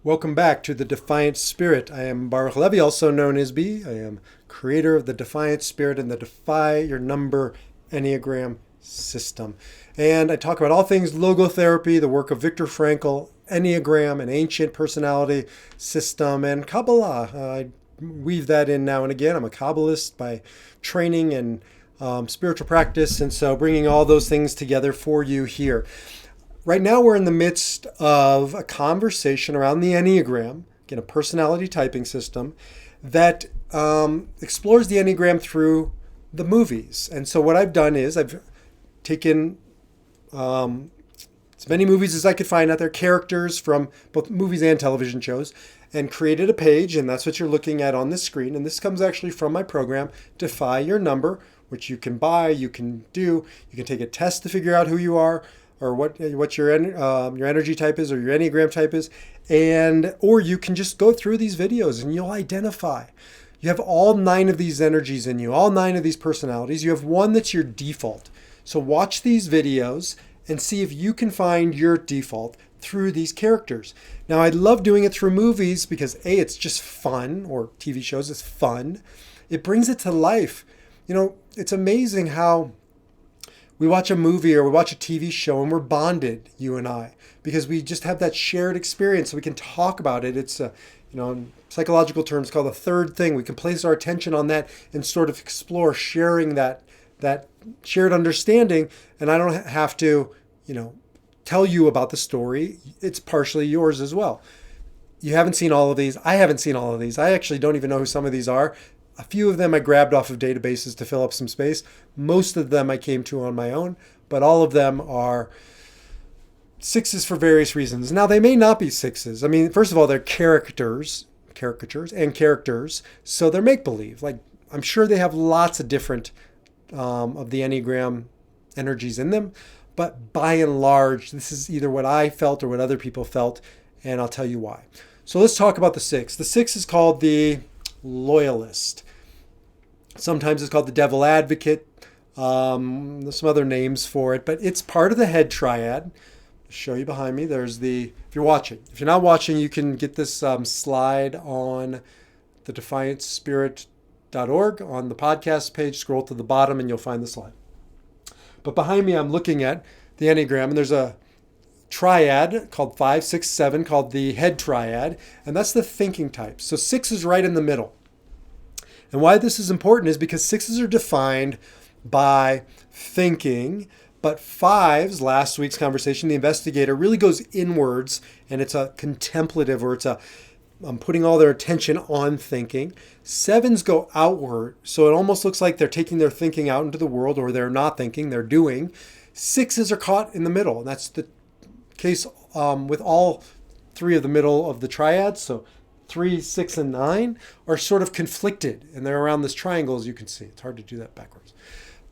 Welcome back to the Defiant Spirit. I am Baruch Levy, also known as B. I am creator of the Defiant Spirit and the Defy Your Number Enneagram system. And I talk about all things logotherapy, the work of Viktor Frankl, Enneagram, an ancient personality system, and Kabbalah. I weave that in now and again. I'm a Kabbalist by training and spiritual practice, and so bringing all those things together for you here. Right now, we're in the midst of a conversation around the Enneagram, again, a personality typing system that explores the Enneagram through the movies. And so what I've done is I've taken as many movies as I could find out there, characters from both movies and television shows, and created a page, and that's what you're looking at on this screen. And this comes actually from my program, Defy Your Number, which you can buy, you can do. You can take a test to figure out who you are, or what your energy type is, or your Enneagram type is, or you can just go through these videos and you'll identify. You have all 9 of these energies in you, all 9 of these personalities. You have one that's your default. So watch these videos and see if you can find your default through these characters. Now, I love doing it through movies because A, it's just fun, or TV shows, it's fun. It brings it to life. You know, it's amazing how we watch a movie or we watch a TV show and we're bonded, you and I, because we just have that shared experience so we can talk about it. It's in psychological terms called the third thing. We can place our attention on that and sort of explore sharing that shared understanding. And I don't have to, tell you about the story. It's partially yours as well. You haven't seen all of these. I haven't seen all of these. I actually don't even know who some of these are. A few of them I grabbed off of databases to fill up some space. Most of them I came to on my own, but all of them are 6s for various reasons. Now, they may not be 6s. I mean, first of all, they're caricatures, so they're make-believe. Like, I'm sure they have lots of different of the Enneagram energies in them, but by and large, this is either what I felt or what other people felt, and I'll tell you why. So let's talk about the 6. The 6 is called the Loyalist. Sometimes it's called the devil advocate. There's some other names for it, but it's part of the head triad. I'll show you behind me. There's if you're watching. If you're not watching, you can get this slide on the defiantspirit.org on the podcast page. Scroll to the bottom and you'll find the slide. But behind me, I'm looking at the Enneagram, and there's a triad called 5, 6, 7 called the head triad, and that's the thinking type. So 6 is right in the middle. And why this is important is because 6s are defined by thinking, but 5s, last week's conversation, the investigator really goes inwards, and it's a contemplative, or I'm putting all their attention on thinking. 7s go outward, so it almost looks like they're taking their thinking out into the world, or they're not thinking, they're doing. 6s are caught in the middle, and that's the case with all 3 of the middle of the triads. So 3, 6, and 9 are sort of conflicted, and they're around this triangle, as you can see. It's hard to do that backwards.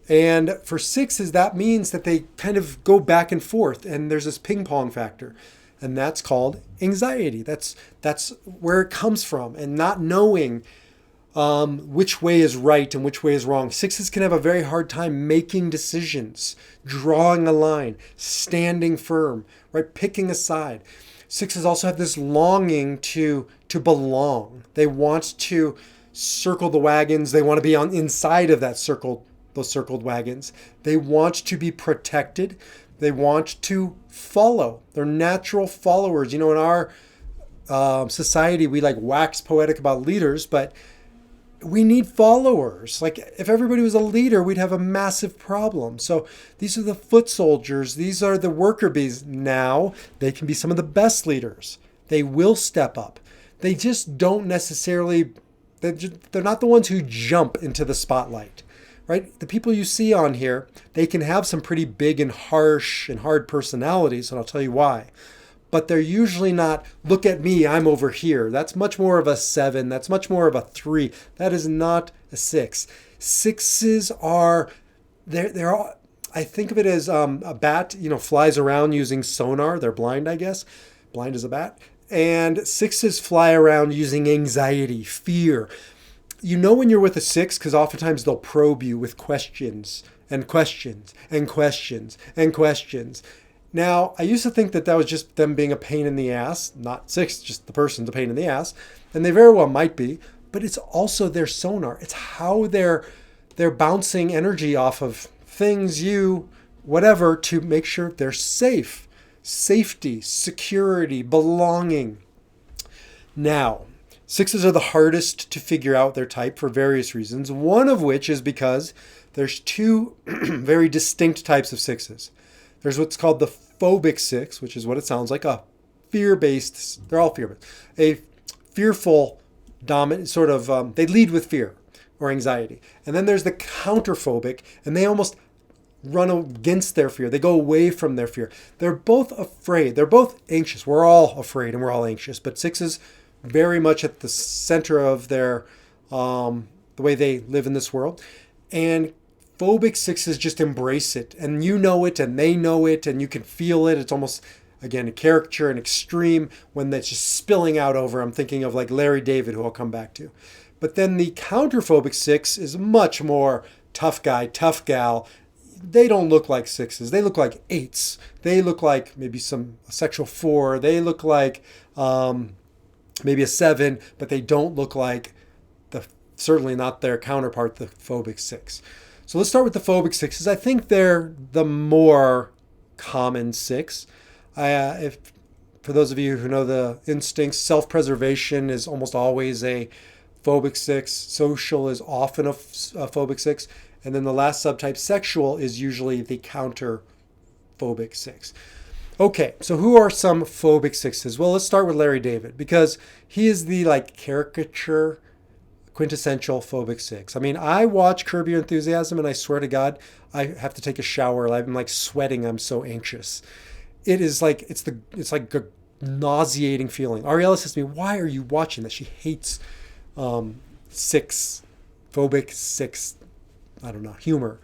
And for 6s, that means that they kind of go back and forth, and there's this ping pong factor, and that's called anxiety. That's where it comes from, and not knowing which way is right and which way is wrong. 6s can have a very hard time making decisions, drawing a line, standing firm, right? Picking a side. 6s also have this longing to belong. They want to circle the wagons. They want to be on inside of those circled wagons. They want to be protected. They want to follow. They're natural followers. In our society, we wax poetic about leaders, but we need followers. Like, if everybody was a leader, we'd have a massive problem. So these are the foot soldiers. These are the worker bees. Now they can be some of the best leaders. They will step up. They just don't necessarily, they're not the ones who jump into the spotlight, right? The people you see on here, they can have some pretty big and harsh and hard personalities, and I'll tell you why. But they're usually not, look at me, I'm over here. That's much more of a 7. That's much more of a 3. That is not a 6. 6s are, they're all, I think of it as a bat, flies around using sonar. They're blind, I guess. Blind as a bat. And 6s fly around using anxiety, fear. When you're with a 6 because oftentimes they'll probe you with questions and questions and questions and questions. Now, I used to think that that was just them being a pain in the ass, not six, just the person's a pain in the ass, and they very well might be, but it's also their sonar. It's how they're bouncing energy off of things, you, whatever, to make sure they're safe. Safety, security, belonging. Now, sixes are the hardest to figure out their type for various reasons, one of which is because there's two very distinct types of sixes. There's what's called the phobic six, which is what it sounds like, a fear-based, they're all fear-based, a fearful, dominant, sort of, they lead with fear or anxiety. And then there's the counterphobic, and they almost run against their fear. They go away from their fear. They're both afraid. They're both anxious. We're all afraid and we're all anxious, but sixes very much at the center of their, the way they live in this world. And phobic sixes just embrace it, and you know it, and they know it, and you can feel it. It's almost, again, a caricature, an extreme, when that's just spilling out over. I'm thinking of like Larry David, who I'll come back to. But then the counterphobic six is much more tough guy, tough gal. They don't look like sixes. They look like eights. They look like maybe a sexual four. They look like maybe a seven, but they don't look like certainly not their counterpart, the phobic six. So let's start with the phobic sixes. I think they're the more common six. If for those of you who know the instincts, self-preservation is almost always a phobic six. Social is often a phobic six. And then the last subtype, sexual, is usually the counter phobic six. Okay, so who are some phobic sixes? Well, let's start with Larry David, because he is the caricature quintessential phobic six. I mean, I watch Curb Your Enthusiasm and I swear to God, I have to take a shower. I'm sweating. I'm so anxious. It is it's like a nauseating feeling. Ariella says to me, "Why are you watching this?" She hates phobic six, I don't know, humor.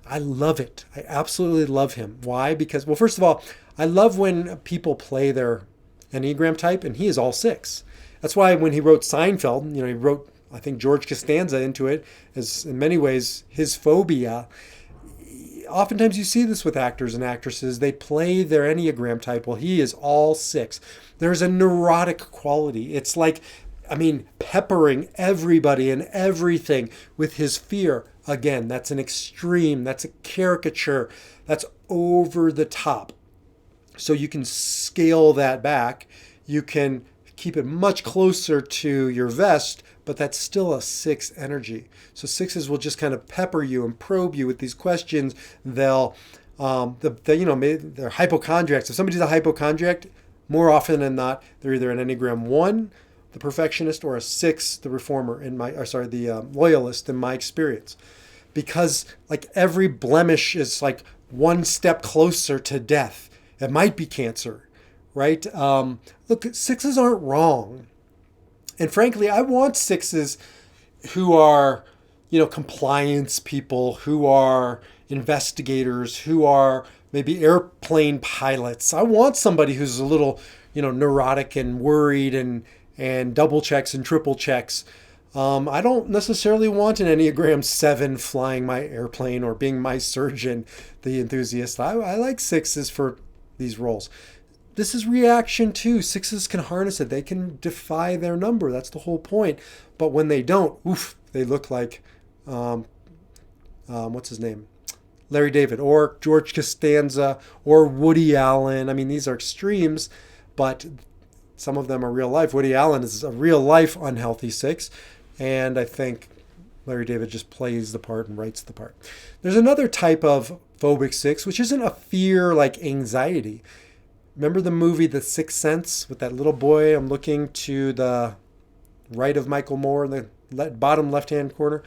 I love it. I absolutely love him. Why? Because, well, first of all, I love when people play their Enneagram type, and he is all six. That's why when he wrote Seinfeld, he wrote, I think, George Costanza into it as, in many ways, his phobia. Oftentimes you see this with actors and actresses. They play their Enneagram type. Well, he is all six. There's a neurotic quality. It's peppering everybody and everything with his fear. Again, that's an extreme. That's a caricature. That's over the top. So you can scale that back. You can keep it much closer to your vest, but that's still a six energy. So sixes will just kind of pepper you and probe you with these questions. They're hypochondriacs. If somebody's a hypochondriac, more often than not, they're either an Enneagram 1, the perfectionist, or a 6, the reformer, the loyalist in my experience. Because every blemish is one step closer to death. It might be cancer, right? Look, sixes aren't wrong. And frankly, I want sixes who are, compliance people, who are investigators, who are maybe airplane pilots. I want somebody who's a little, neurotic and worried and double checks and triple checks. I don't necessarily want an Enneagram 7 flying my airplane or being my surgeon, the enthusiast. I like sixes for these roles. This is reaction too. Sixes can harness it. They can defy their number. That's the whole point. But when they don't, they look like, what's his name? Larry David or George Costanza or Woody Allen. I mean, these are extremes, but some of them are real life. Woody Allen is a real life unhealthy six. And I think Larry David just plays the part and writes the part. There's another type of phobic six, which isn't a fear like anxiety. Remember the movie The Sixth Sense with that little boy? I'm looking to the right of Michael Moore in the bottom left-hand corner.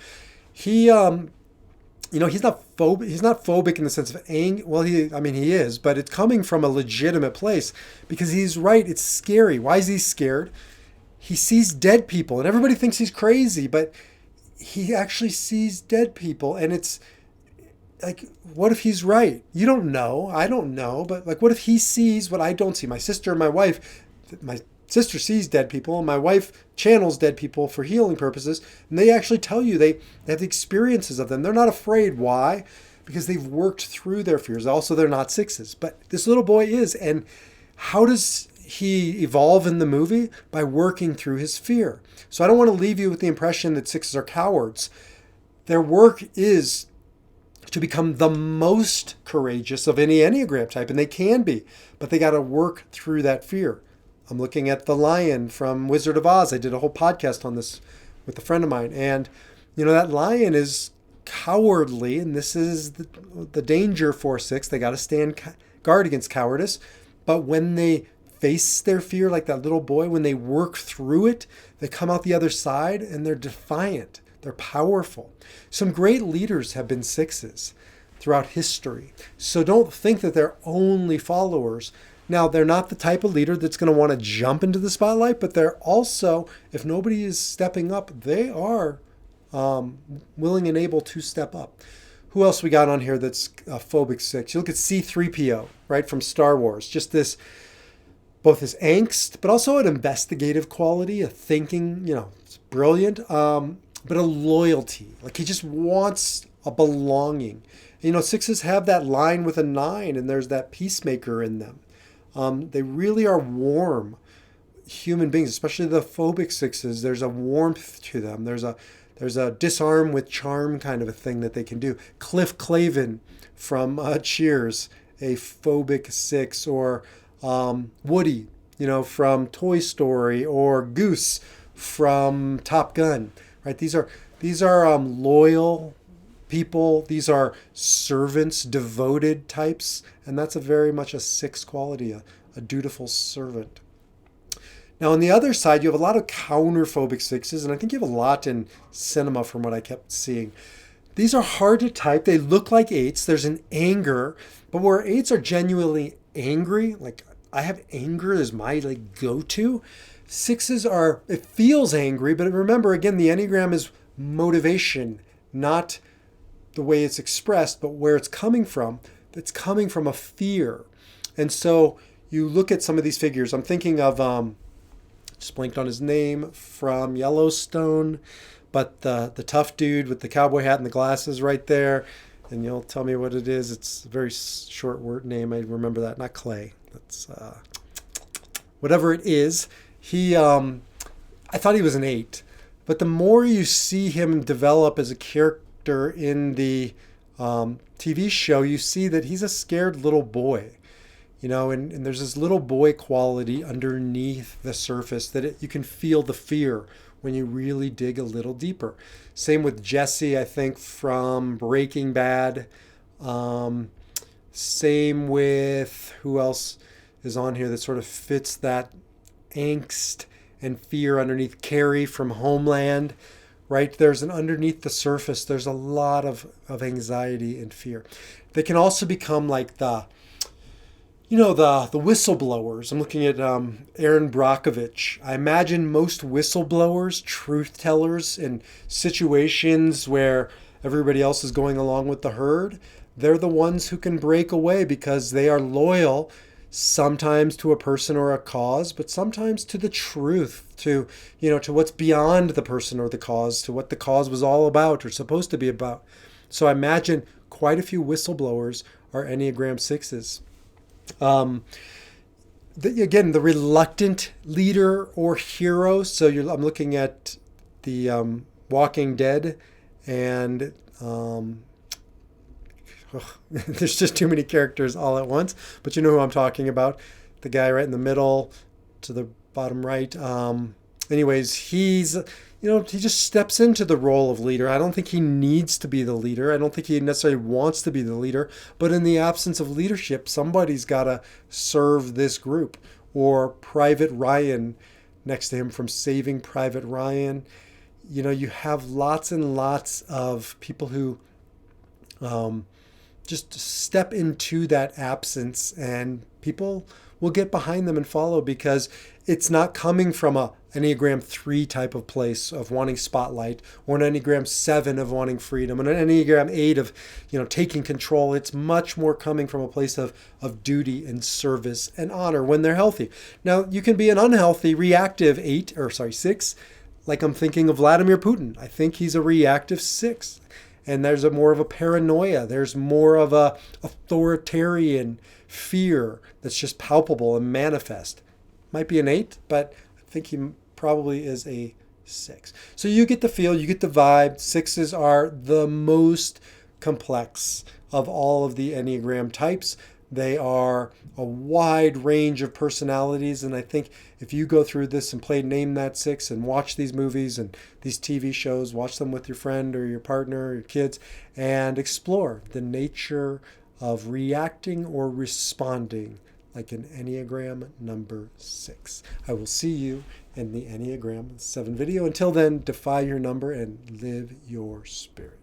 He, he's not phobic. He's not phobic in the sense of anger. Well, he is, but it's coming from a legitimate place because he's right. It's scary. Why is he scared? He sees dead people, and everybody thinks he's crazy, but he actually sees dead people, and it's what if he's right? You don't know. I don't know. But what if he sees what I don't see? My sister and my wife, my sister sees dead people, and my wife channels dead people for healing purposes. And they actually tell you they have the experiences of them. They're not afraid. Why? because they've worked through their fears. Also, they're not sixes, but this little boy is. And how does he evolve in the movie? By working through his fear. So I don't want to leave you with the impression that sixes are cowards. Their work is to become the most courageous of any Enneagram type, and they can be, but they got to work through that fear. I'm looking at the lion from Wizard of Oz. I did a whole podcast on this with a friend of mine, and that lion is cowardly, and this is the danger for six. They got to stand guard against cowardice, but when they face their fear like that little boy, when they work through it, they come out the other side and they're defiant. They're powerful. Some great leaders have been sixes throughout history. So don't think that they're only followers. Now, they're not the type of leader that's going to want to jump into the spotlight, but they're also, if nobody is stepping up, they are willing and able to step up. Who else we got on here that's a phobic six? You look at C-3PO, right, from Star Wars. Just this, both his angst, but also an investigative quality, a thinking, it's brilliant. But a loyalty. Like he just wants a belonging. Sixes have that line with a 9, and there's that peacemaker in them. They really are warm human beings, especially the phobic sixes. There's a warmth to them. There's a disarm with charm kind of a thing that they can do. Cliff Clavin from Cheers, a phobic six, or Woody, from Toy Story, or Goose from Top Gun. Right? These are loyal people. These are servants, devoted types, and that's very much a six quality, a dutiful servant. Now, on the other side, you have a lot of counterphobic sixes, and I think you have a lot in cinema from what I kept seeing. These are hard to type. They look like eights. There's an anger, but where eights are genuinely angry, like I have anger as my go-to. Sixes are, it feels angry, but remember, again, the Enneagram is motivation, not the way it's expressed, but where it's coming from. It's coming from a fear. And so you look at some of these figures. I'm thinking of, just blanked on his name, from Yellowstone, but the tough dude with the cowboy hat and the glasses right there. And you'll tell me what it is. It's a very short word name. I remember that. Not Clay. That's whatever it is. I thought he was an 8, but the more you see him develop as a character in the TV show, you see that he's a scared little boy, and there's this little boy quality underneath the surface that you can feel the fear when you really dig a little deeper. Same with Jesse, I think, from Breaking Bad. Same with, who else is on here that sort of fits that angst and fear underneath? Carrie from Homeland, right? There's underneath the surface, there's a lot of anxiety and fear. They can also become like the whistleblowers. I'm looking at Aaron Brockovich. I imagine most whistleblowers, truth tellers in situations where everybody else is going along with the herd, they're the ones who can break away because they are loyal, sometimes to a person or a cause, but sometimes to the truth, to what's beyond the person or the cause, to what the cause was all about or supposed to be about. So I imagine quite a few whistleblowers are Enneagram sixes. Again, the reluctant leader or hero. So I'm looking at the Walking Dead, and there's just too many characters all at once, but you know who I'm talking about. The guy right in the middle to the bottom right. Anyways, he just steps into the role of leader. I don't think he needs to be the leader. I don't think he necessarily wants to be the leader, but in the absence of leadership, somebody's got to serve this group. Or Private Ryan next to him from Saving Private Ryan. You have lots and lots of people who just step into that absence, and people will get behind them and follow because it's not coming from a Enneagram 3 type of place of wanting spotlight, or an Enneagram 7 of wanting freedom, and an Enneagram 8 of taking control. It's much more coming from a place of duty and service and honor when they're healthy. Now, you can be an unhealthy, reactive 6, like I'm thinking of Vladimir Putin. I think he's a reactive 6. And there's a more of a paranoia. There's more of a authoritarian fear that's just palpable and manifest. Might be an 8, but I think he probably is a 6. So you get the feel, you get the vibe. 6s are the most complex of all of the Enneagram types. They are a wide range of personalities, and I think if you go through this and play Name That 6 and watch these movies and these TV shows, watch them with your friend or your partner or your kids, and explore the nature of reacting or responding like an Enneagram number 6. I will see you in the Enneagram 7 video. Until then, defy your number and live your spirit.